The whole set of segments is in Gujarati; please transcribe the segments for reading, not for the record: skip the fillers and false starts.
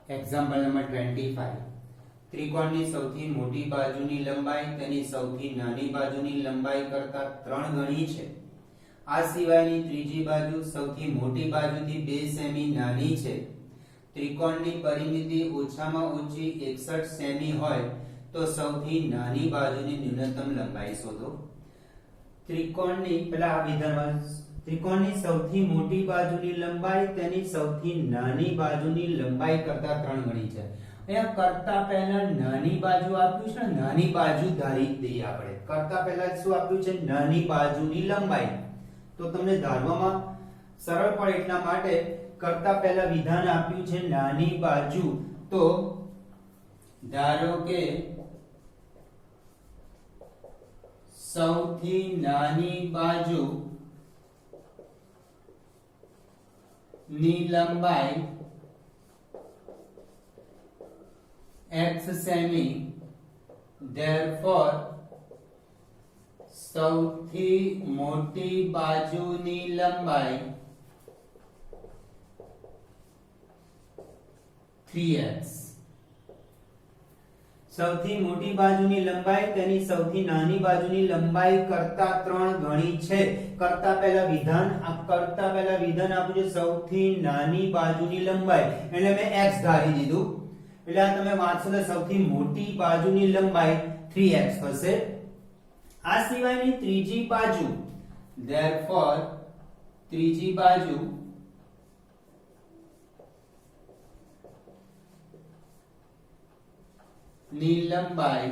એક્ઝામ્પલ નંબર 25 ત્રિકોણની સૌથી મોટી બાજુની લંબાઈ તેની સૌથી નાની બાજુની લંબાઈ કરતા 3 ગણી છે. આ સિવાયની ત્રીજી બાજુ સૌથી મોટી બાજુથી 2 સેમી નાની છે. ત્રિકોણની પરિમિતિ ઓછામાં ઓછી 61 સેમી હોય તો સૌથી નાની બાજુની ન્યૂનતમ લંબાઈ શોધો. ત્રિકોણની સૌથી મોટી બાજુની લંબાઈ તેની સૌથી નાની બાજુની લંબાઈ કરતા 3 ગણી છે. અહીંયા કરતા પહેલા નાની બાજુ આપ્યું છે, નાની બાજુ ધારી દઈએ આપણે. કરતા પહેલા શું આપ્યું છે? નાની બાજુની લંબાઈ. તો તમને ધારવામાં સરળ પડે એટલા માટે કરતા પહેલા વિધાન આપ્યું છે નાની બાજુ. તો ધારો કે સૌથી નાની બાજુ ની લંબાઈ x સેમી, therefore સૌથી મોટી બાજુની લંબાઈ 3x. સૌથી મોટી બાજુની લંબાઈ તેની સૌથી નાની બાજુની લંબાઈ કરતા 3 ગણી છે. કરતા પહેલા વિધાન આપ્યું છે સૌથી નાની બાજુની લંબાઈ, એટલે મેં x ધારી દીધું. એટલે આ તમે વાંચશો તો સૌથી મોટી બાજુની લંબાઈ 3x થશે. આ સિવાયની ત્રીજી બાજુ, therefore ત્રીજી બાજુ ની લંબાઈ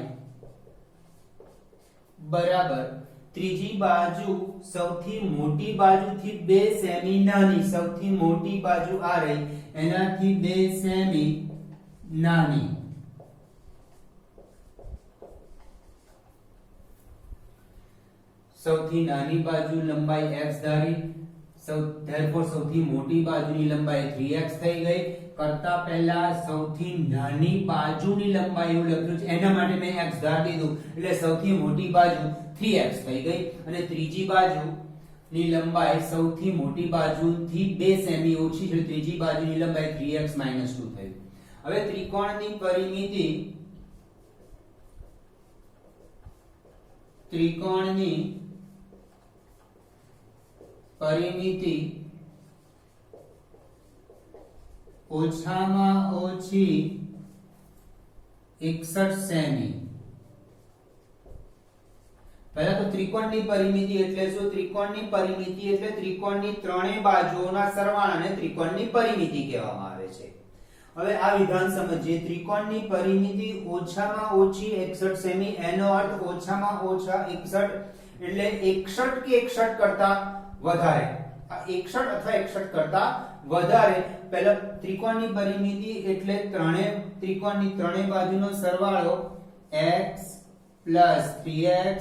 બરાબર ત્રીજી બાજુ સૌથી મોટી બાજુથી 2 સેમી નાની. સૌથી મોટી બાજુ આ રહી, એનાથી 2 સેમી નાની. સૌથી નાની બાજુ લંબાઈ x ધારી, therefore સૌથી મોટી બાજુની લંબાઈ 3x થઈ ગઈ. કરતા પહેલા સૌથી નાની બાજુની લંબાઈ એવું લખ્યું છે, એના માટે મેં x ધાર દીધું, એટલે સૌથી મોટી બાજુ 3x થઈ ગઈ. અને ત્રીજી બાજુની લંબાઈ સૌથી મોટી બાજુથી 2 સેમી ઓછી છે, ત્રીજી બાજુની લંબાઈ 3x - 2 થઈ. હવે ત્રિકોણની પરિમિતિ ઓછામાં ઓછી 61 સેમી. પહેલા તો ત્રિકોણની પરિમિતિ એટલે શું? ત્રિકોણની પરિમિતિ એટલે ત્રિકોણની ત્રણેય બાજુઓના સરવાળાને ત્રિકોણની પરિમિતિ કહેવામાં આવે છે. હવે આ વિધાન સમજીએ. ત્રિકોણની પરિમિતિ ઓછામાં ઓછી 61 સેમી, એનો અર્થ ઓછામાં ઓછા 61 એટલે 61 કે 61 કરતા વધારે. આ 61 અથવા 61 કરતા વધારે. પહેલા ત્રિકોણની પરિમિતિ એટલે ત્રિકોણની ત્રણેય બાજુનો સરવાળો x + 3x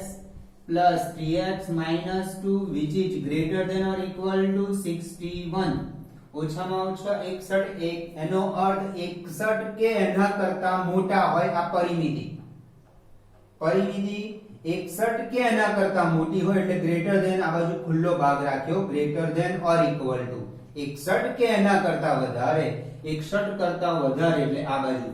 + 3x - 2 which is greater than or equal to 61. ઓછામાં ઓછા 61, એનો અર્થ 61 કે એના કરતા મોટા હોય. આ પરિમિતિ 61 કે એના કરતા મોટી હોય એટલે ગ્રેટર ધેન, આ બાજુ ખુલ્લો ભાગ રાખ્યો, greater than or equal to 61 કે એના કરતા વધારે. 61 કરતા વધારે એટલે આ બાજુ.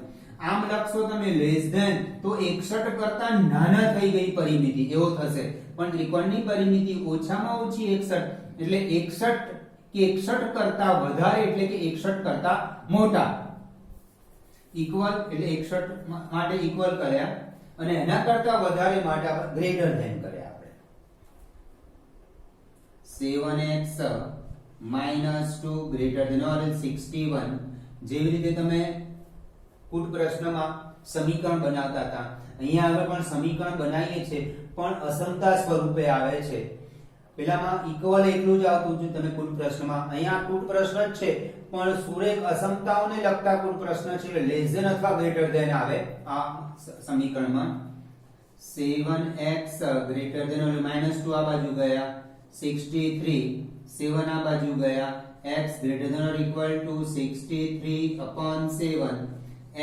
આમ લખશો તમે લેસ ધેન તો 61 કરતા નાના થઈ ગઈ પરિમિતિ, એવો થશે. પણ ત્રિકોણની પરિમિતિ ઓછામાં ઓછી 61 એટલે 61 કે 61 કરતા વધારે એટલે કે 61 કરતા મોટા. ઇક્વલ એટલે 61 માટે ઇક્વલ કર્યા અને એના કરતા વધારે માટે આપણે ગ્રેટર ધેન કર્યા. આપણે 7x - 2 greater than or 61. જેવી રીતે તમે કુટ પ્રશ્નમાં સમીકરણ બનાવતા હતા, અહીંયા આગળ પણ સમીકરણ બનાવીએ છે પણ અસમતા સ્વરૂપે આવે છે. પેલામાં ઇક્વલ એકલું જ આવતું હતું તમે કુટ પ્રશ્નમાં. અહીંયા કુટ પ્રશ્ન જ છે પણ સુરેખ અસમતાઓને લગતા કુટ પ્રશ્ન છે, લેસ ધેન અથવા ગ્રેટર ધેન આવે આ સમીકરણમાં. 7x greater than or -2 આ બાજુ ગયા, 63 7 આ બાજુ ગયા, x greater than or equal to 63/7,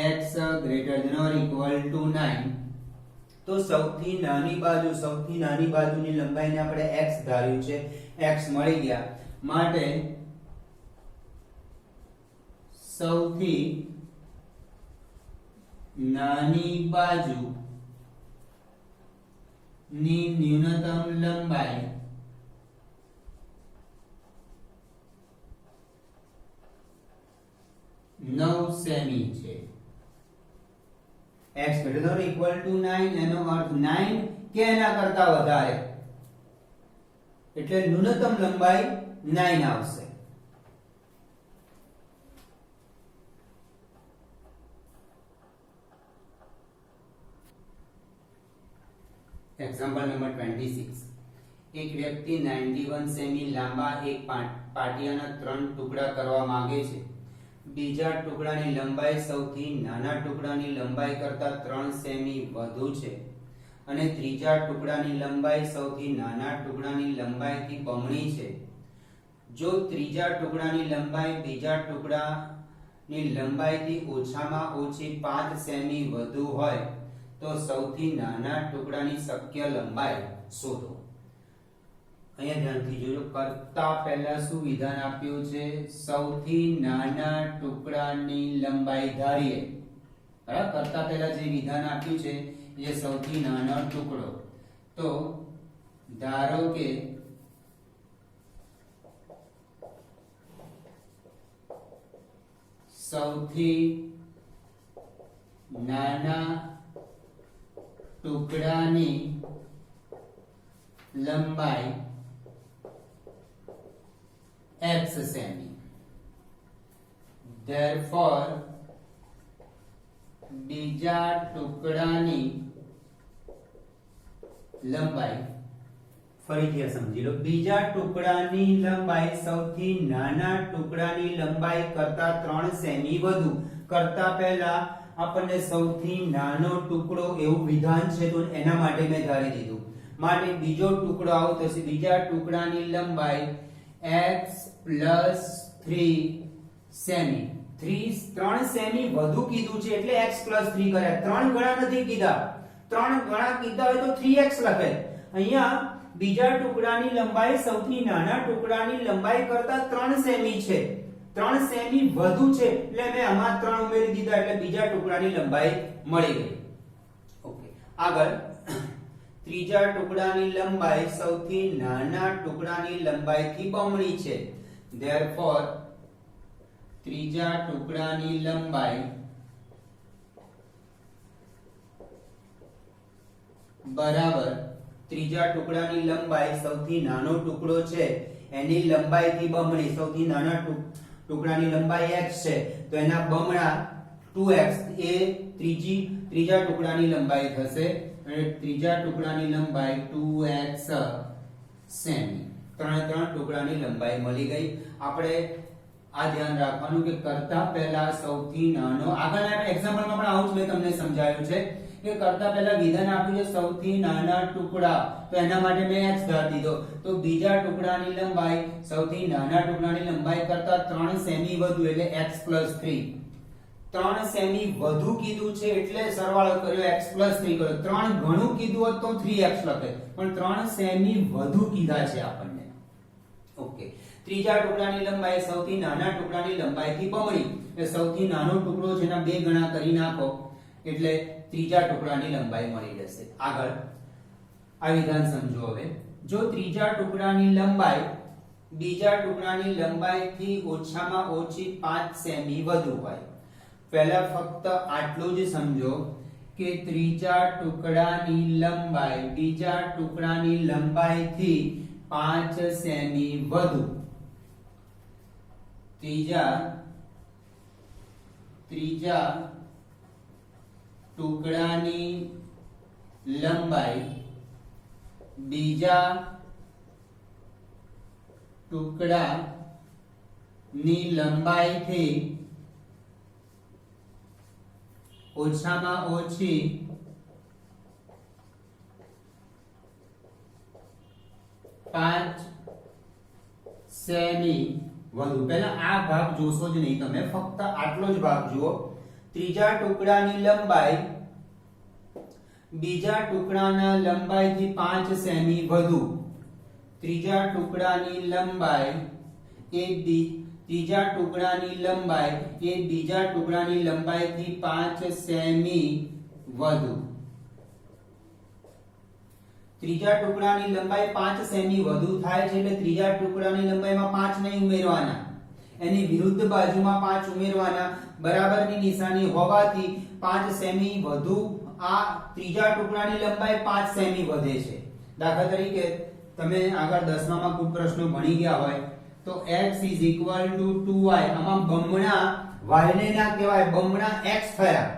x greater than or equal to 9. તો સૌથી નાની બાજુની લંબાઈને આપણે x ધાર્યું છે, x મળી ગયા. માટે સૌથી નાની બાજુ ની ન્યૂનતમ લંબાઈ 9 સેમી છે. x greater than or equal to 9 એનો અર્થ 9 કે એના કરતા વધારે, એટલે ન્યૂનતમ લંબાઈ 9 આવશે. Example number 26. એક વ્યક્તિ 91 સેમી લાંબા એક પાટિયાના 3 ટુકડા કરવા માંગે છે. બીજા ટુકડાની લંબાઈ સૌથી નાના ટુકડાની લંબાઈ કરતા 3 સેમી વધુ છે અને ત્રીજા ટુકડાની લંબાઈ સૌથી નાના ટુકડાની લંબાઈથી બમણી છે. જો ત્રીજા ટુકડાની લંબાઈ બીજા ટુકડાની લંબાઈથી ઓછામાં ઓછી 5 સેમી વધુ હોય તો સૌથી નાના ટુકડાની શક્ય લંબાઈ શોધો. અહીંયા ધ્યાનથી જોજો, કરતા પહેલા શું વિધાન આપ્યું છે? સૌથી નાના ટુકડાની લંબાઈ ધારીએ. બરાબર, કરતા પહેલા જે વિધાન આપ્યું છે એ સૌથી નાનો ટુકડો. તો ધારો કે સૌથી નાના ટુકડાની લંબાઈ x સેમી. therefore બીજા ટુકડાની લંબાઈ, ફરીથી સમજી લો, બીજા ટુકડાની લંબાઈ સૌથી નાના ટુકડાની લંબાઈ કરતા 3 સેમી વધુ. કરતા પહેલા આપણને સૌથી નાનો ટુકડો એવું વિધાન છે તો એના માટે મેં ધારી દીધું. માટે બીજો ટુકડો આવો થશે, બીજા ટુકડાની લંબાઈ x + 3 સેમી. 3 સેમી વધુ કીધું છે એટલે x + 3 કર્યા. 3 ગણા નથી કીધા. 3 ગણા કીધા હોય તો 3x લખે. અહીંયા બીજા ટુકડાની લંબાઈ સૌથી નાના ટુકડાની લંબાઈ કરતા 3 સેમી છે. 3 સેમી વધુ છે એટલે મેં આમાં 3 ઉમેરી દીધા એટલે બીજા ટુકડાની લંબાઈ મળી ગઈ. ઓકે, આગળ ત્રીજા ટુકડાની લંબાઈ સૌથી નાના ટુકડાની લંબાઈથી બમણી છે. therefore ત્રીજા ટુકડાની લંબાઈ બરાબર ત્રીજા ટુકડાની લંબાઈ સૌથી નાનો ટુકડો છે એની લંબાઈથી બમણી. સૌથી નાના ટુકડાની લંબાઈ x છે તો એના બમણા 2x એ ત્રીજા ટુકડાની લંબાઈ થશે અને ત્રીજા ટુકડાની લંબાઈ 2x સેમી. ત્રણ ટુકડાની લંબાઈ મળી ગઈ. આપણે આ ધ્યાન રાખવાનું કે કરતા પહેલા સૌથી નાનો, આગળના એક્ઝામ્પલમાં પણ આવું જ મેં તમને સમજાવ્યું છે કે કરતા પહેલા વિધાન આપ્યું છે સૌથી નાના ટુકડા, તો એના માટે મેં x ધારી દીધો. તો બીજા ટુકડાની લંબાઈ સૌથી નાના ટુકડાની લંબાઈ કરતા 3 સેમી વધુ એટલે x + 3. 3 સેમી વધુ કીધું છે એટલે સરવાળો કર્યો, x + 3 કર્યો. 3 ઘણું કીધું હોત તો 3x લખે, પણ 3 સેમી વધુ કીધા છે આપણને. ઓકે, ત્રીજા ટુકડાની લંબાઈ સૌથી નાના ટુકડાની લંબાઈથી બમણી. એટલે સૌથી નાનો ટુકડો છે એના 2 ગણા કરી નાખો એટલે ત્રીજા ટુકડાની લંબાઈ મળી જશે. આગળ આ વિધાન સમજો. હવે જો ત્રીજા ટુકડાની લંબાઈ બીજા ટુકડાની લંબાઈથી ઓછામાં ઓછી 5 સેમી વધુ હોય. પહેલા ફક્ત આટલું જ સમજો કે ત્રીજા ટુકડાની લંબાઈ બીજા ટુકડાની લંબાઈથી 5 સેમી વધુ. ત્રીજા ટુકડાની લંબાઈ બીજા ટુકડાની લંબાઈથી ઓછામાં ઓછી 5 સેમી વધુ. પહેલા આ ભાગ જોશો જ નહીં તમે, ફક્ત આટલો જ ભાગ જુઓ. ત્રીજા ટુકડાની લંબાઈ બીજા ટુકડાના લંબાઈથી 5 સેમી વધુ. ત્રીજા ટુકડાની લંબાઈ એ ત્રીજા ટુકડાની લંબાઈ એ બીજા ટુકડાની લંબાઈથી 5 સેમી વધુ. ત્રીજા ટુકડાની લંબાઈ 5 સેમી વધુ થાય છે એટલે ત્રીજા ટુકડાની લંબાઈમાં 5 નહીં ઉમેરવાના, એની વિરુદ્ધ બાજુમાં 5 ઉમેરવાના. બરાબરની નિશાની હોવાથી 5 સેમી વધુ આ ત્રીજા ટુકડાની લંબાઈ 5 સેમી વધે છે. દાખલા તરીકે તમે આગળ 10મામાં કોઈ પ્રશ્નો ભણી ગયા હોય તો x = 2y, આમાં બમણા y ને ના કહેવાય, બમણા x થયા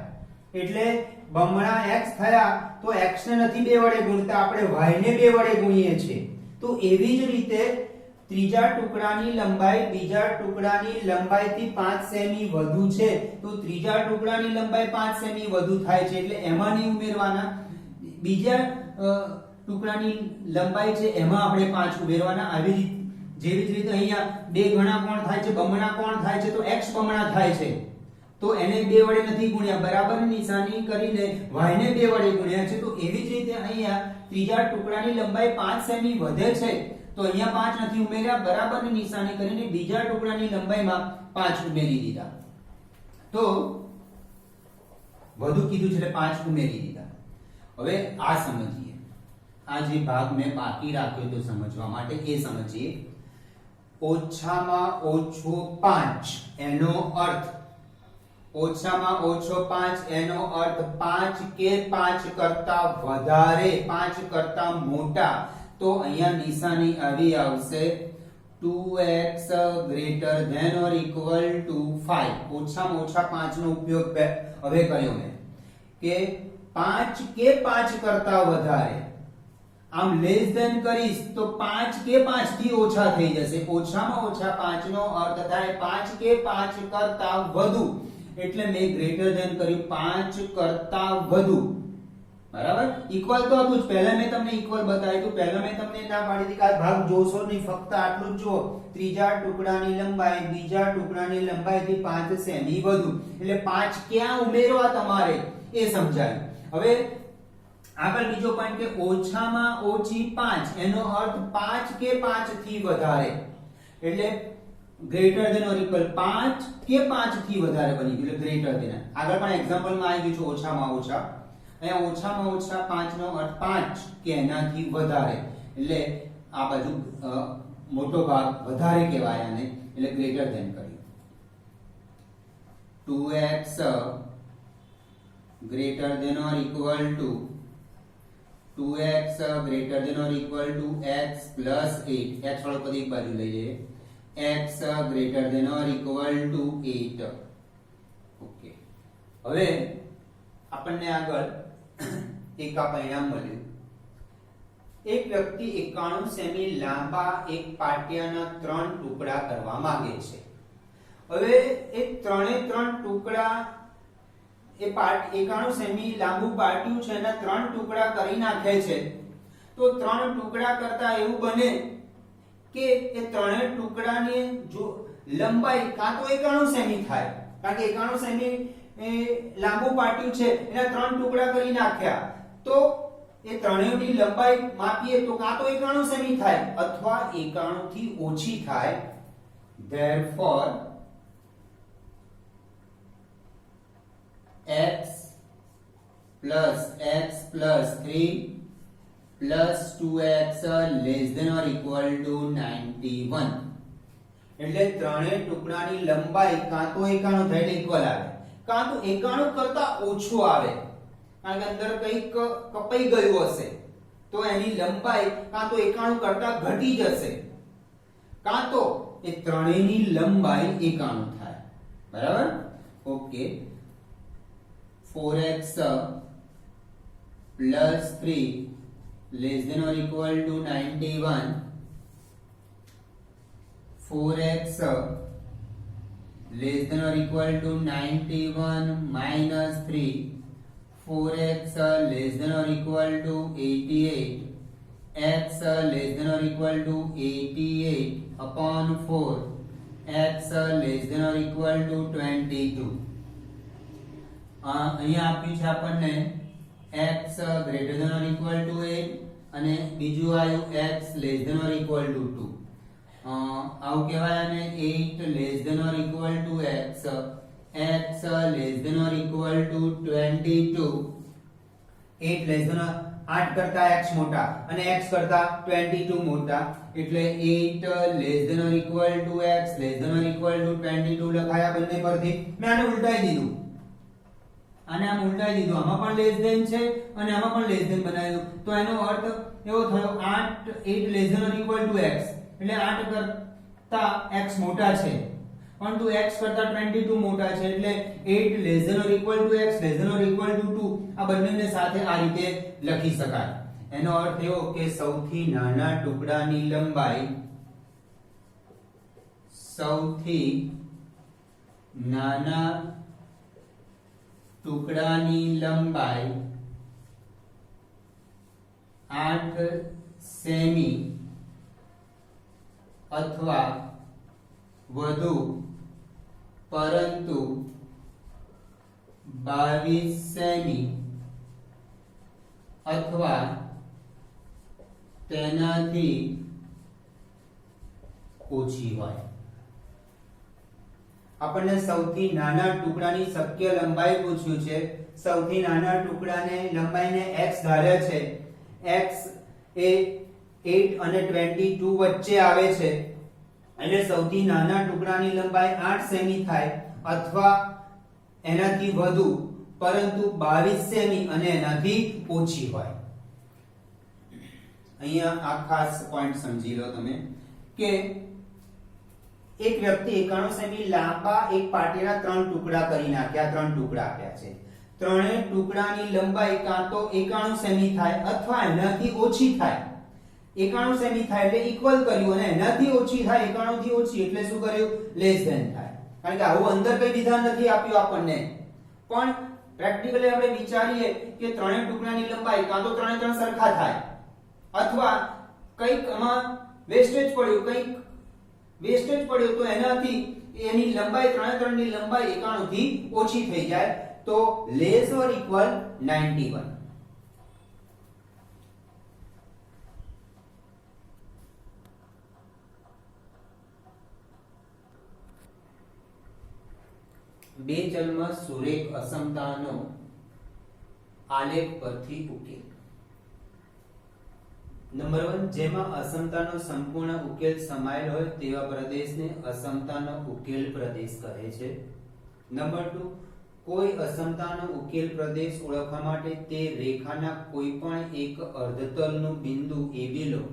એટલે બમણા x થયા તો x ને નથી 2 વડે ગુણતા, આપણે y ને 2 વડે ગુણીએ છીએ. તો એવી જ રીતે ત્રીજા ટુકડાની લંબાઈ બીજા ટુકડાની લંબાઈથી 5 સેમી વધુ છે તો ત્રીજા ટુકડાની લંબાઈ 5 સેમી વધુ થાય છે એટલે એમાં નહીં ઉમેરવાના. બીજા ટુકડાની લંબાઈ છે એમાં આપણે 5 ઉમેરવાના. આવી રીતે જેવી જ રીતે અહીંયા 2 ગણા કોણ થાય છે, બમણા કોણ થાય છે તો x બમણા થાય છે તો એને 2 વડે નથી ગુણ્યા, બરાબર નિશાની કરીને y ને 2 વડે ગુણ્યા છે. તો એવી જ રીતે અહીંયા ત્રીજા ટુકડાની લંબાઈ 5 સેમી વધે છે તો અહીંયા 5 નથી ઉમેર્યા, બરાબરની નિશાની કરીને બીજા ટુકડાની લંબાઈમાં 5 ઉમેરી દીધા. તો વધુ કીધું છે એટલે 5 ઉમેરી દીધા. હવે આ સમજીએ, આ જે ભાગ મેં બાકી રાખ્યો તો સમજવા માટે એ સમજીએ. ઓછામાં ઓછો 5 એનો અર્થ, ઓછામાં ઓછો 5 એનો અર્થ 5 કે 5 કરતા વધારે, 5 કરતા મોટા. તો અહીંયા નિશાની આવી આવશે 2x > = 5. ઓછામાં ઓછા 5 નો ઉપયોગ હવે કર્યો મેં કે 5 કે 5 કરતા વધારે. આમ લેસ ધેન કરીશ તો 5 કે 5 થી ઓછા થઈ જશે. ઓછામાં ઓછા 5 નો અર્થ થાય 5 કે 5 કરતા વધુ, એટલે મેં ગ્રેટર ધેન કર્યું 5 કરતા વધુ. બરાબર, ઇક્વલ તો હતું જ, પહેલા મેં તમને ઇક્વલ બતાવ્યું હતું. પહેલા મેં તમને ના પાડી હતી કે આ ભાગ જોશો નહીં, ફક્ત આટલું જ જુઓ. ત્રીજા ટુકડાની લંબાઈ બીજા ટુકડાની લંબાઈથી 5 સેમી વધુ, એટલે 5 ક્યાં ઉમેરવા તમારે એ સમજાયું. હવે આગળ બીજો પોઈન્ટ કે ઓછામાં ઓછી 5 એનો અર્થ 5 કે 5 થી વધારે, એટલે ગ્રેટર ધેન ઓર ઇક્વલ 5 કે 5 થી વધારે બની ગયું એટલે ગ્રેટર ધેન. આગળ પણ એક્ઝામ્પલમાં આવી ગયું છે ઓછામાં ઓછા. અહીંયા ઓછામાં ઓછા 5 નો અર્થ 5 કે એનાથી વધારે, એટલે આ બાજુ મોટો ભાગ વધારે કહેવાય આને, એટલે ગ્રેટર ધેન કર્યું. 2x greater than or equal to 2x greater than or equal to x plus 8. x વાળો પદ એક બાજુ લઈ જઈએ. x greater than or equal to 8. Okay, હવે આપણને આગળ એક આ પરિણામ મળ્યું. એક વ્યક્તિ 91 સેમી લાંબા એક પાટિયાના 3 ટુકડા કરવા માંગે છે. હવે એ 3 ટુકડા, એ 91 સેમી લાંબુ પાટિયું છે એના 3 ટુકડા કરી નાખે છે. તો 3 ટુકડા કરતા એવું બને કે એ 3 ટુકડાની જો લંબાઈ કાં તો 91 સેમી થાય, કારણ કે 91 સેમી એ લાંબુ પાટિયું છે એના 3 ટુકડા કરી નાખ્યા, તો એ ત્રણેયની લંબાઈ માપીએ તો કાં તો 91 સેમી થાય અથવા 91 થી ઓછી થાય. therefore x plus 3 plus 2x less than or equal to 91. એટલે ત્રણેય ટુકડાની લંબાઈ કાં તો 91 થાય એટલે ઇક્વલ આવે, કાં તો 91 કરતા ઓછું આવે, કારણ કે અંદર કંઈક કપાઈ ગયું હશે તો એની લંબાઈ કાં તો 91 કરતા ઘટી જશે, કાં તો એ ત્રણેયની લંબાઈ 91 થાય. બરાબર, okay. 4x plus 3 less than or equal to 91. 4x less than or equal to 91 minus 3. 4x less than or equal to 88. x less than or equal to 88 upon 4. x less than or equal to 22. અહીંયા આપ્યું છે આપણને x greater than or equal to 8 અને બીજું આવ્યું x less than or equal to 2. આવું કહેવાય અને 8 less than or equal to x, x less than or equal to 22, 8 less than 8 કરતા x મોટા અને x કરતા 22 મોટા એટલે 8 less than or equal to x less than or equal to 22 લખાયા બંને પરથી. મેં આને ઉલટાઈ દીધું, આને આમ ઉલટાઈ દીધું, આમાં પણ લેસ ધેન છે અને આમાં પણ લેસ ધેન બનાવ્યું તો એનો અર્થ એવો થયો 8 less than or equal to x એટલે 8 કરતા x મોટા છે પરંતુ x કરતા 22 મોટા છે એટલે 8 less than or equal to x less than or equal to 2 આ બંનેને સાથે આ રીતે લખી શકાય. એનો અર્થ એવો કે સૌથી નાના ટુકડાની લંબાઈ, સૌથી નાના ટુકડાની લંબાઈ 8 સેમી અથવા વધુ પરંતુ 22 સેમી અથવા તેનાથી ઓછી હોય. આપણને સૌથી નાના ટુકડાની શક્ય લંબાઈ પૂછ્યું છે. સૌથી નાના ટુકડાને લંબાઈને x ધારે છે. x એ 8 અને 22 વચ્ચે આવે છે એટલે સૌથી નાના ટુકડાની લંબાઈ 8 સેમી થાય અથવા એનાથી વધુ પરંતુ 22 સેમી અને એનાથી ઓછી હોય. અહીંયા આ ખાસ પોઈન્ટ સમજી લો તમે કે એક વ્યક્તિ 91 સેમી લાંબા એક પાટીના 3 ટુકડા કરી નાખ્યા, 3 ટુકડા આપ્યા છે. ત્રણેય ટુકડાની લંબાઈ કાં તો 91 સેમી થાય અથવા એનાથી ઓછી થાય. 91 સેમી થાય એટલે ઇક્વલ કર્યું અને એનાથી ઓછી થાય 91 થી ઓછી એટલે શું કર્યું? લેસ ધેન થાય. કારણ કે આવું અંદર કઈ વિધાન નથી આપ્યું આપણને, પણ પ્રેક્ટિકલી આપણે વિચારીએ કે ત્રણેય ટુકડાની લંબાઈ કાં તો ત્રણે ત્રણ સરખા થાય અથવા કંઈક આમાં વેસ્ટેજ પડ્યું, કંઈક વેસ્ટેજ પડ્યું તો એનાથી એની લંબાઈ ત્રણે ત્રણની લંબાઈ 91 થી ઓછી થઈ જાય તો લેસ ઓર ઇક્વલ 91. બે ચલમાં સુરેખ અસમતાનો આલેખ પરથી ઉકેલ. નંબર 1, જેમાં અસમતાનો સંપૂર્ણ ઉકેલ સમાયેલ હોય તેવા પ્રદેશને અસમતાનો ઉકેલ પ્રદેશ કહે છે. નંબર 2, કોઈ અસમતાનો ઉકેલ પ્રદેશ ઓળખવા માટે તે રેખાના કોઈ પણ એક અર્ધતલનું બિંદુ AB લો.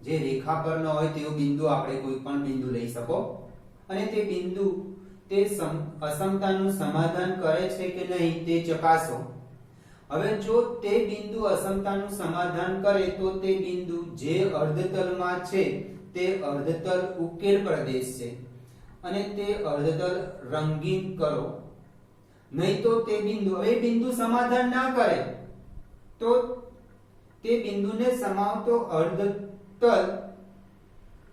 જે રેખા પર ન હોય તેવું બિંદુ આપણે કોઈ પણ બિંદુ લઈ શકો અને તે બિંદુ તે અસમતાનું સમાધાન કરે છે કે નહીં તે ચકાસો. હવે જો તે બિંદુ અસમતાનું સમાધાન કરે તો તે બિંદુ જે અર્ધતલમાં છે તે અર્ધતલ ઉકેલ પ્રદેશ છે અને તે અર્ધતલ રંગીન કરો. નહીં તો તે બિંદુ, હવે બિંદુ સમાધાન ના કરે તો તે બિંદુને સમાવતો અર્ધતલ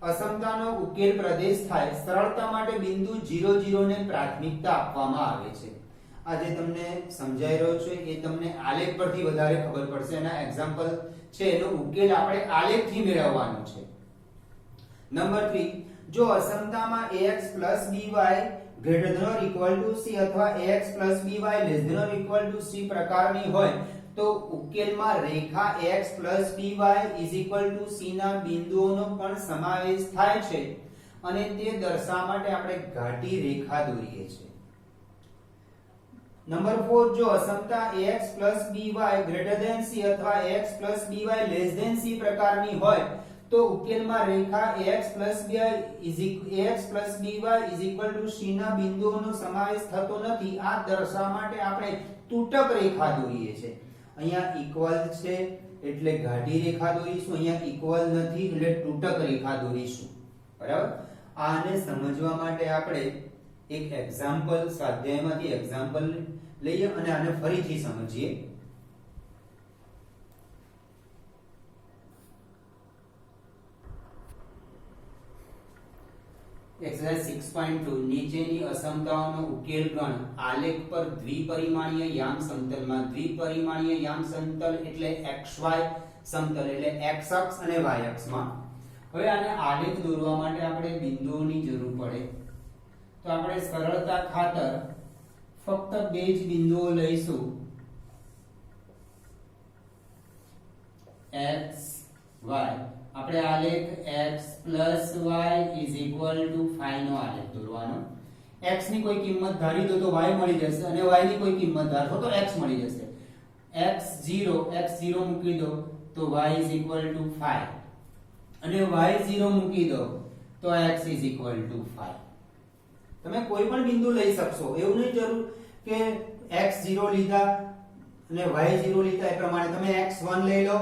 અસમતાનો ઉકેલ પ્રદેશ થાય. સરળતા માટે બિંદુ 0 0 ને પ્રાથમિકતા આપવામાં આવે છે. આ જે તમને સમજાઈ રહ્યો છે એ તમને આલેખ પરથી વધારે ખબર પડશે. એના એક્ઝામ્પલ છે, એનો ઉકેલ આપણે આલેખથી મેળવવાનો છે. નંબર 3, જો અસમતામાં ax by greater than or equal to c અથવા ax by less than or equal to c પ્રકારની હોય તો ઉકેલમાં રેખા x by c ના બિંદુઓનો પણ સમાવેશ થાય છે અને તે દર્શાવવા માટે આપણે ઘાટી રેખા દોરીએ છીએ. નંબર 4, જો અસમતા ax by greater than c અથવા ax by less than c પ્રકારની હોય તો ઉકેલમાં રેખા ax by c ના બિંદુઓનો સમાવેશ થતો નથી. આ દર્શાવવા માટે આપણે તૂટક રેખા દોરીએ છીએ. અહીંયા ઇક્વલ છે એટલે ઘાટી રેખા દોરીશું, અહીંયા ઇક્વલ નથી એટલે તૂટક રેખા દોરીશું. બરાબર? આને સમજવા માટે આપણે એક એક્ઝામ્પલ સ્વાધ્યાયમાંથી એક્ઝામ્પલ લઈએ અને આને ફરીથી સમજીએ. એક્સરસાઇઝ 6.2 નીચેની અસમતાઓનો ઉકેલ ગણ. આલેખ પર દ્વિપરિમાણીય યામ સમતલમાં, દ્વિપરિમાણીય યામ સમતલ એટલે xy સમતલ એટલે x અક્ષ અને y અક્ષમાં. હવે આને આલેખ દોરવા માટે આપણે બિંદુઓની જરૂર પડે, તો આપણે સરળતા ખાતર ફક્ત બે જ બિંદુઓ લઈશું, x y. આપણે આલેખ x + y = 5 નો આલેખ દોરવાનો. x ની કોઈ કિંમત ધારી દો તો y મળી જશે, અને y ની કોઈ કિંમત ધારો તો x મળી જશે. x0 મૂકી દો તો y = 5, અને y0 મૂકી દો તો x = 5. તમે કોઈ પણ બિંદુ લઈ શકશો, એવું નહીં જરૂર કે x0 લીધા અને y0 લીધા એ પ્રમાણે. તમે x1 લઈ લો,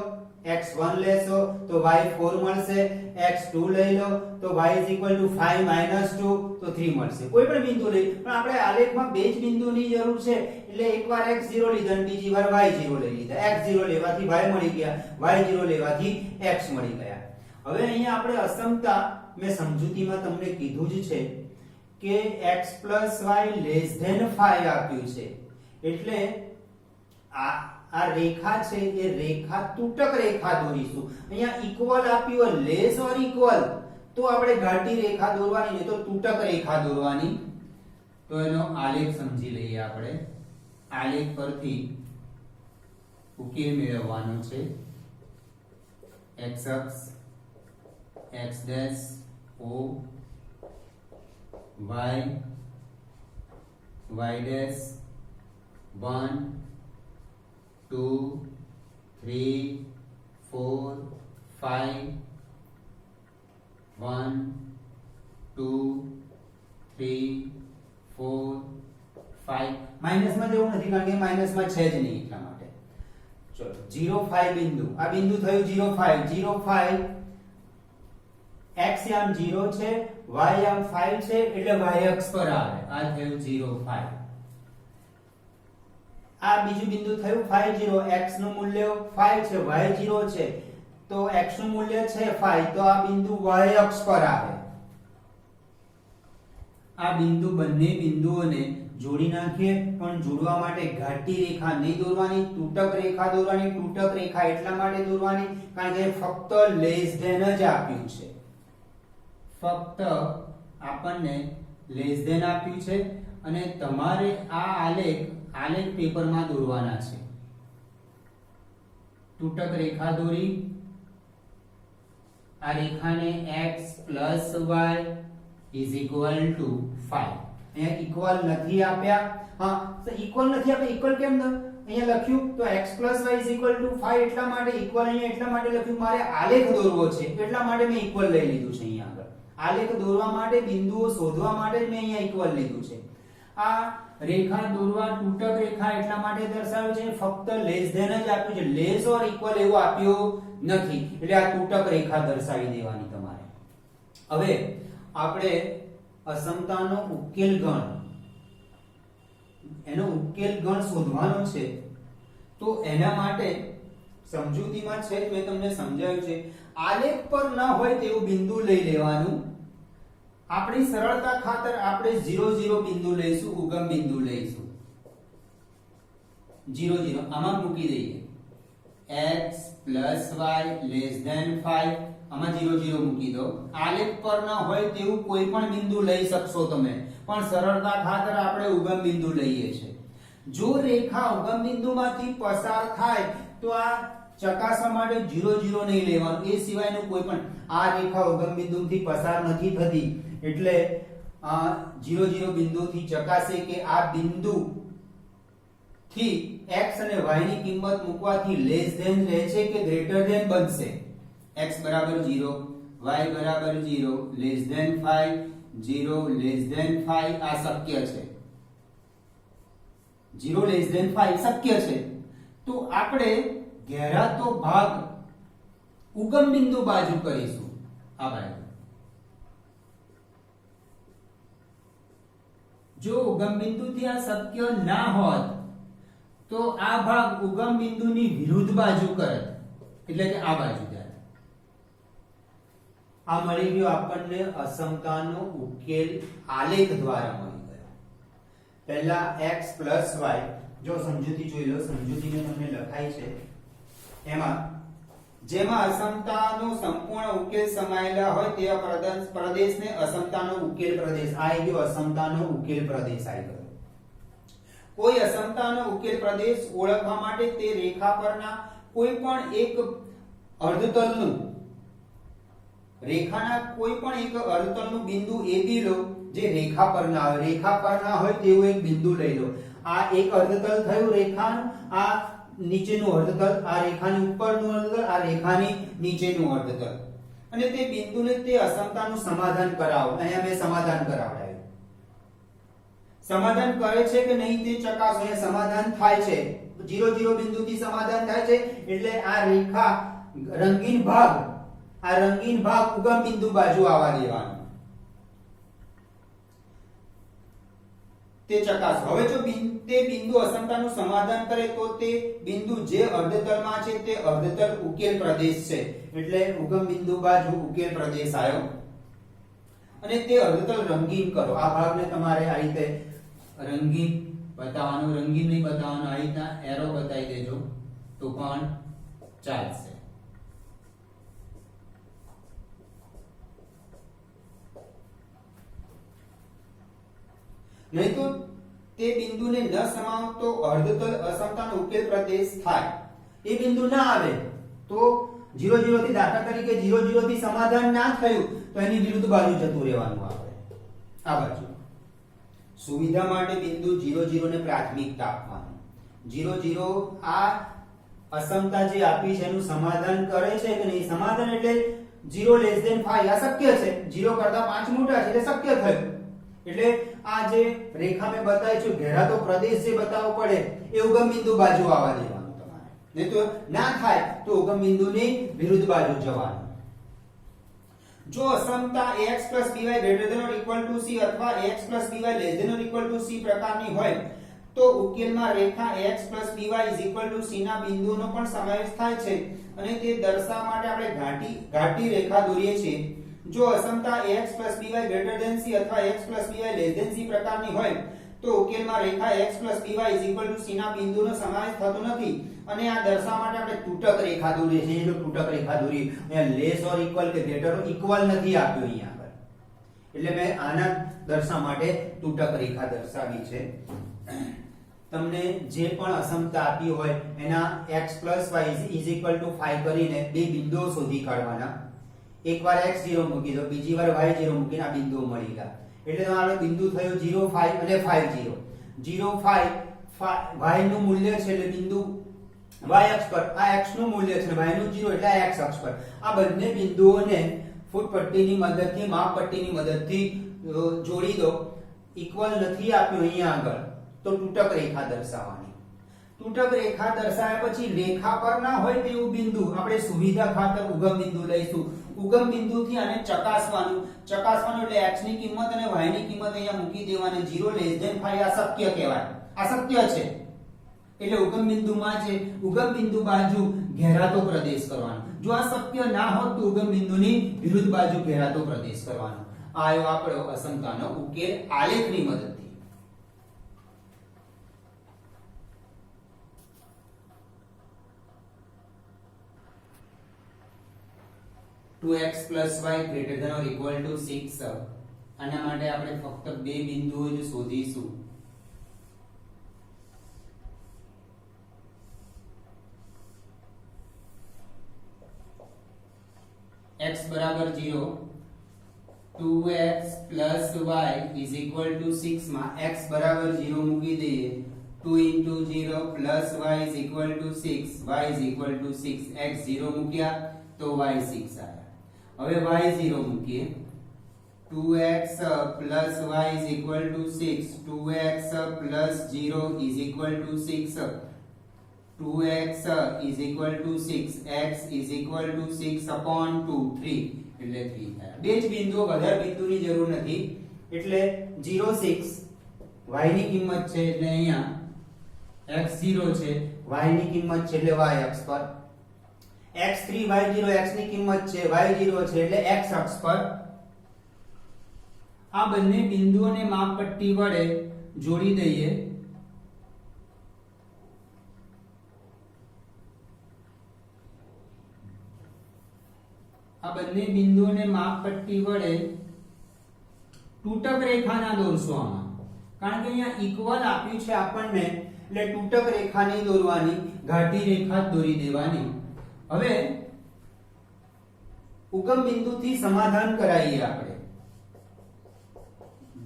x1 લેશો તો y4 મળશે, x2 લઈ લો તો y = 5 - 2 તો 3 મળશે. કોઈ પણ બિંદુ લઈ, પણ આપણે આલેખમાં બે જ બિંદુની જરૂર છે, એટલે એકવાર x0 લીધા અને બીજી વાર y0 લઈ લીધા. x0 લેવાથી y મળી ગયા, y0 લેવાથી x મળી ગયા. હવે અહીંયા આપણે અસમતા, મેં સમજૂતીમાં તમને કીધું જ છે કે x + y <5 આપ્યું છે, એટલે આ રેખા છે એ રેખા તૂટક રેખા દોરીશું. અહીંયા ઇક્વલ આપ્યું, લેસ ઓર ઇક્વલ, તો આપણે ઘાટી રેખા દોરવાની, નહીં તો તૂટક રેખા દોરવાની. તો એનો આલેખ સમજી લઈએ આપણે. આલેખ પરથી ઉકેલ મેળવવાનો છે. x અક્ષ, x' o, y, y' 1 2 3 4 5 1 2 3 4 5. માઇનસમાં જેવું નથી, કારણ કે માઇનસમાં છે જ નહીં, એટલા માટે. ચલો 0 5 બિંદુ, આ બિંદુ થયું 0 5. 0 5, x આમ 0 છે, y આમ 5 છે, એટલે y અક્ષ પર આવે. આ થયું 0 5. આ બીજું બિંદુ થયું 5 0, x નું મૂલ્ય 5 છે, y 0 છે, તો x નું મૂલ્ય છે 5, તો આ બિંદુ y અક્ષ પર આવે. આ બિંદુ, બંને બિંદુઓને જોડી નાખીએ, પણ જોડવા માટે ઘાટી રેખા નહીં દોરવાની, તૂટક રેખા દોરવાની. તૂટક રેખા એટલા માટે દોરવાની કારણ કે ફક્ત લેસ ધેન જ આપ્યું છે, ફક્ત આપણને લેસ ધેન આપ્યું છે, અને તમારે આ આલેખ પેપરમાં દોરવાના છે. તૂટક રેખા દોરી, આ રેખાને x + y = 5. અહીંયા ઇક્વલ નથી આપ્યા. હા, તો ઇક્વલ નથી આપ્યા. ઇક્વલ કેમ અહીંયા લખ્યું? તો x + y = 5 એટલા માટે ઇક્વલ અહીંયા એટલા માટે લખ્યું, મારે આલેખ દોરવો છે એટલા માટે મેં ઇક્વલ લઈ લીધું છે. અહીંયા આગળ આલેખ દોરવા માટે, બિંદુઓ શોધવા માટે જ મેં અહીંયા ઇક્વલ લીધું છે. આ રેખા દોરવા તૂટક રેખા એટલા માટે દર્શાવ્યું છે, ફક્ત લેસ ધેન જ આપ્યું છે, લેસ ઓર ઇક્વલ એવું આપ્યું નથી, એટલે આ તૂટક રેખા દર્શાવી દેવાની તમારે. હવે આપણે અસમતાનો ઉકેલ ગણ, એનો ઉકેલ ગણ શોધવાનો છે. તો એના માટે સમજૂતીમાં છે, મેં તમને સમજાવ્યું છે, આલેખ પર ન હોય તેવું બિંદુ લઈ લેવાનું. આપણી સરળતા ખાતર આપણે 0 0 બિંદુ લઈશું, ઉગમ બિંદુ લઈશું. 0 0 આમાં મૂકી દઈએ. x + y <5, આમાં 0 0 મૂકી દો. આલેખ પર ન હોય તેવું કોઈ પણ બિંદુ લઈ શકશો તમે, પણ સરળતા ખાતર આપણે ઉગમ બિંદુ લઈએ છીએ. જો રેખા ઉગમ બિંદુમાંથી પસાર થાય તો આ ચકાસવા માટે 0 0 નહીં લેવાનું, એ સિવાયનું કોઈ પણ. આ રેખા ઉગમ બિંદુથી પસાર નથી થતી, એટલે 0 0 બિંદુથી ચકાસે કે આ બિંદુ થી x અને y ની કિંમત મૂકવાથી લેસ ધેન રહે છે કે ગ્રેટર ધેન બનશે. x = 0, y = 0, <5, 0 <5 આ શક્ય છે. 0 <5 શક્ય છે. તો આપણે ઘેરાતો ભાગ ઉગમ બિંદુ બાજુ કરીશું. આ બાજુ જો ઉગમ બિંદુથી આ શક્ય ના હોત તો આ ભાગ ઉગમ બિંદુની વિરુદ્ધ બાજુ કરત, એટલે કે આ બાજુ જાય. આ મળી ગયો આપણને અસમતાનો ઉકેલ આલેખ દ્વારા મળી ગયો. પહેલા x + y, જો સમજૂતી જોઈ લો, સમજૂતીને તમને લખાઈ છે. એમાં જેમાં અસમતાનો સંપૂર્ણ ઉકેલ સમાયેલા હોય તેવા પ્રદેશને અસમતાનો ઉકેલ પ્રદેશ આવી ગયો. અસમતાનો ઉકેલ પ્રદેશ આવી ગયો. કોઈ અસમતાનો ઉકેલ પ્રદેશ ઓળખવા માટે તે રેખા પરના કોઈ પણ એક અર્ધતલનું રેખાના કોઈ પણ એક અર્ધતલનું બિંદુ AB લો જે રેખા પરના હોય તેવું એક બિંદુ લઈ લો. આ એક અર્ધતલ થયું રેખાનું, આ નીચેનું અર્ધતલ, આ રેખાની ઉપરનું અર્ધતલ, આ રેખાની નીચેનું અર્ધતલ, અને તે બિંદુને તે અસમતાનું સમાધાન કરાવો. અહીંયા મેં સમાધાન કરાવડાવ્યું. સમાધાન કરે છે કે નહીં તે ચકાસો. અહીંયા સમાધાન થાય છે. 0 0 બિંદુથી સમાધાન થાય છે એટલે આ રેખા રંગીન ભાગ ઉગમ બિંદુ બાજુ આવવા દેવાનો. તે ચકાસો. હવે જો તે બિંદુ અસમતાનું સમાધાન કરે તો તે બિંદુ જે અર્ધતલમાં છે તે અર્ધતલ ઉકેલ પ્રદેશ છે. એટલે ઉગમ બિંદુ બાજુ ઉકેલ પ્રદેશ આવ્યો. અને તે અર્ધતલ રંગીન કરો. આ ભાગને તમારે આ રીતે રંગીન બતાવવાનું, રંગીન નહીં બતાવવાનું, આ રીતના એરો બતાવી દેજો તો પણ ચાલશે. નહીં તો તે બિંદુને ન સમાવતો અર્ધતલ અસમતાનો ઉકેલ પ્રદેશ થાય. એ બિંદુ ના આવે તો 0 0 થી, દાખલા તરીકે 0 0 થી સમાધાન ના થયું તો એની વિરુદ્ધ બાજુ જતું રહેવાનું. આપણે આ બાજુ સુવિધા માટે બિંદુ 0 0 ને પ્રાથમિકતા આપવાની. 0 0 આ અસમતા જે આપી છે એનું સમાધાન કરે છે કે નહીં. સમાધાન એટલે 0 <5 આ શક્ય છે. 0 કરતા 5 મોટા છે એટલે શક્ય થયું. એટલે આ જે રેખા મેં બતાવી છે ઘેરાતો પ્રદેશ જે બતાવવો પડે એ ઉગમ બિંદુ બાજુ આવવા દેવાનું તમારે. નહીં તો ના થાય તો ઉગમ બિંદુની વિરુદ્ધ બાજુ જવાનું. જો અસમતા ax by > c અથવા ax by <c પ્રકારની હોય તો ઉકેલમાં રેખા ax by c ના બિંદુનો પણ સમાવેશ થાય છે. અને તે દર્શાવવા માટે આપણે ઘાટી રેખા દોરીએ છીએ. જો અસમતા ax by > c અથવા ax by c પ્રકારની હોય તો ઉકેલમાં રેખા ax by c ના બિંદુનો સમાવેશ થતો નથી. અને આ દર્શાવવા માટે આપણે તૂટક રેખા દોરીએ છીએ. જો તૂટક રેખા દોરી, અહીંયા લેસ ઓર ઇક્વલ કે ગ્રેટર ઓર ઇક્વલ નથી આપ્યું અહીંયા આગળ, એટલે મેં આના દર્શાવવા માટે તૂટક રેખા દર્શાવી છે. તમને જે પણ અસમતા આપી હોય એના x y = 5 કરીને બે બિંદુઓ શોધી કાઢવાના. એકવાર x0 મૂકી દો, બીજી વાર y0 મૂકીને આ બિંદુઓ મળી ગયા. એટલે તમારો બિંદુ થયો 0 5 અને 5 0. 0 5 y નું મૂલ્ય છે એટલે બિંદુ y અક્ષ પર, આ x નું મૂલ્ય છે y નું 0 એટલે આ x અક્ષ પર. આ બંને બિંદુઓને ફૂટપટ્ટીની મદદથી, માપપટ્ટીની મદદથી જોડી દો. ઇક્વલ નથી આપ્યું અહીંયા આગળ તો તૂટક રેખા દર્શાવવાની. તૂટક રેખા દર્શાવ્યા પછી રેખા પર ના હોય તેવું બિંદુ આપણે સુવિધા ખાતર ઉગમ બિંદુ લઈશું. ઉગમ બિંદુથી આને ચકાસવાનું એટલે x ની કિંમત અને y ની કિંમત અહીંયા મૂકી દેવાની. 0 <5 આ શક્ય કહેવાય, આ શક્ય છે. એટલે ઉગમ બિંદુમાં છે ઉગમ બિંદુ બાજુ ઘેરાતો પ્રદેશ કરવાનો. જો આ શક્ય ના હોત તો ઉગમ બિંદુની વિરુદ્ધ બાજુ ઘેરાતો પ્રદેશ કરવાનો. આયો આપણો અસમતાનો ઉકેલ આલેખની મદદથી. 2x y > 6. આના માટે આપણે ફક્ત બે બિંદુઓ જ શોધીશું. x બરાબર 0, 2x y = 6 માં x બરાબર 0 મૂકી દઈએ. 2 * 0 y = 6, y = 6. x 0 મૂક્યા તો y 6 આવ્યા. હવે y0 મૂકીએ. 2x y = 6, 2x 0 = 6, 2x 6, x 6/2, 3 એટલે 3 થાય. બે જ બિંદુઓ, વધારે બિંદુની જરૂર નથી. એટલે 0 6 y ની કિંમત છે એટલે અહીંયા x 0 છે, y ની કિંમત છે એટલે y અક્ષ પર. x3 y0 x ની કિંમત છે, y0 છે એટલે x અક્ષ પર. આ બંને બિંદુઓને માપપટ્ટી વડે જોડી દઈએ. આ બંને બિંદુઓને માપપટ્ટી વડે તૂટક રેખાના દોરશો આમાં, કારણ કે અહીંયા ઇક્વલ આપ્યું છે આપણને, એટલે તૂટક રેખા નહીં દોરવાની, ઘાટી રેખા જ દોરી દેવાની. હવે ઉગમ બિંદુથી સમાધાન કરાવીએ આપણે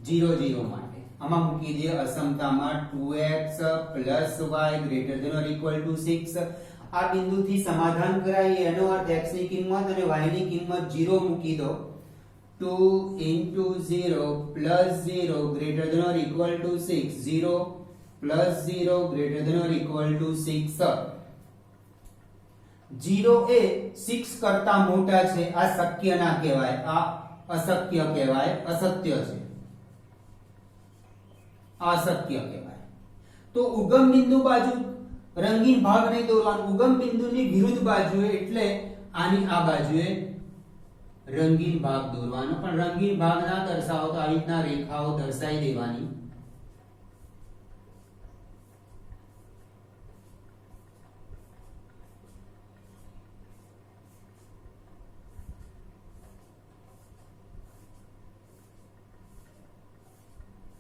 0 0 માટે. આમાં મૂકી દઈએ અસમતામાં 2x + y > 6. આ બિંદુથી સમાધાન કરાવીએ, એનો અર્થ x ની કિંમત અને y ની કિંમત 0 મૂકી દો. 2 * 0 + 0 > 6, 0 + 0 > 6. 0 એ 6 કરતા મોટા છે, આ શક્ય ના કહેવાય, આ અશક્ય કહેવાય, અસત્ય છે, આ અશક્ય કહેવાય. તો ઉગમ બિંદુ બાજુ રંગીન ભાગ નહીં દોરવાનો, ઉગમ બિંદુની વિરુદ્ધ બાજુએ, એટલે આની આ બાજુએ રંગીન ભાગ દોરવાનો. પણ રંગીન ભાગ ના દર્શાવો તો આવી રીતના રેખાઓ દર્શાવી દેવાની.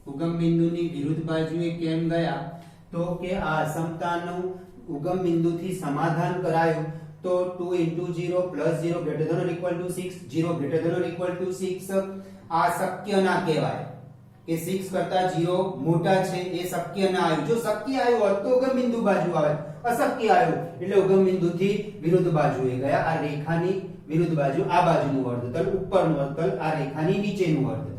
ઉગમ બિંદુની વિરુદ્ધ બાજુએ કેમ ગયા? તો કે આ અસમતાનું ઉગમ બિંદુથી સમાધાન કરાયું, તો 2 * 0 + 0 > 6, 0 > 6. આ શક્ય ના કહેવાય કે 6 કરતા 0 મોટા છે, એ શક્ય ના આવ્યું. જો શક્ય આવ્યું હોત તો ઉગમ બિંદુ બાજુ આવે, અશક્ય આવ્યું એટલે ઉગમ બિંદુથી વિરુદ્ધ બાજુએ ગયા. આ રેખાની વિરુદ્ધ બાજુ, આ બાજુનું અર્ધતલ, ઉપરનું અર્ધતલ, આ રેખાની નીચેનું અર્ધતલ.